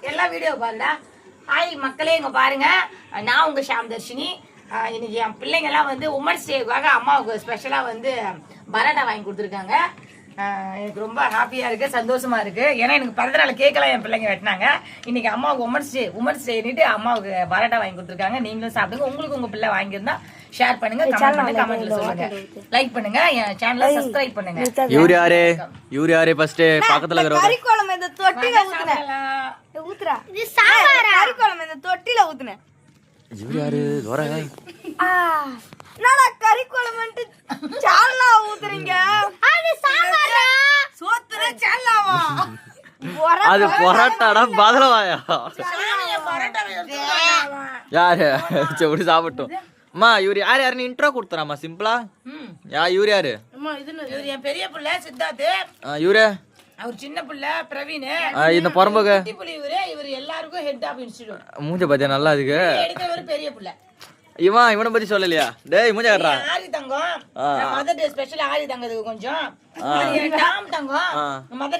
எல்லாம் வீடியோ பாருடா. ஹாய் மக்களே, இங்க பாருங்க, நான் உங்க ஷாம் தர்ஷினி. இன்னைக்கு என் பிள்ளைங்க எல்லாம் வந்து உமன்ஸ் டேக்காக அம்மாவுக்கு ஸ்பெஷலா வந்து பரோட்டா வாங்கி கொடுத்துருக்காங்க. எனக்கு ரொம்ப ஹாப்பியா இருக்கு, சந்தோஷமா இருக்கு. ஏன்னா எனக்கு பிறந்தநாள் கேட்கலாம் என் பிள்ளைங்க வெட்டினாங்க. இன்னைக்கு அம்மாவுக்கு உமன்ஸ் டேன்னுட்டு அம்மாவுக்கு பரோட்டா வாங்கி கொடுத்துருக்காங்க. நீங்களும் சாப்பிடுங்க. உங்களுக்கு உங்க பிள்ளை வாங்கியிருந்தா ஷேர் பண்ணுங்க, கமெண்ட்ல சொல்லுங்க, லைக் பண்ணுங்க, என் சேனலை சப்ஸ்கிரைப் பண்ணுங்க. இவரு யாரு ஃபர்ஸ்ட் பக்கத்துல இருக்கிற கறி குழம்பு இந்த தொட்டில ஊத்துறா. இது சாம்பாரா? கறி குழம்பு இந்த தொட்டில ஊத்துனே. இவரு யாரு? தோர என்னடா கறி குழம்புன்ட்டு சால்னா ஊத்துறீங்க? அது சாம்பாரா? சோத்துற சால்னாவா? அது பரோட்டாடா பதலவாயா? யாரு செடி சாப்பிட்டோம். அம்மா இவரு யாரு இன்ட்ரோ கொடுத்துறாமா சிம்பிளா? இவரு யாரு? இவரு என் பெரிய பிள்ளை சித்தார்த்து. இவரு அவர் சின்ன பிள்ளை பிரவீன். இந்த பொறம்போக இவரு எல்லாருக்கும் ஹெட் ஆஃப் இன்ஸ்டிடியூட். மூஞ்ச பாத்தியா நல்லா இருக்கு. எடுத்தவர் பெரிய பிள்ளை. இவனை பத்தி சொல்லலையா? டேய் மூஞ்ச கட்டுறா. ஆரி தங்கம் மதர் டே ஸ்பெஷல். ஆரி தங்கத்துக்கு கொஞ்சம் டாம் தங்கம் மதர்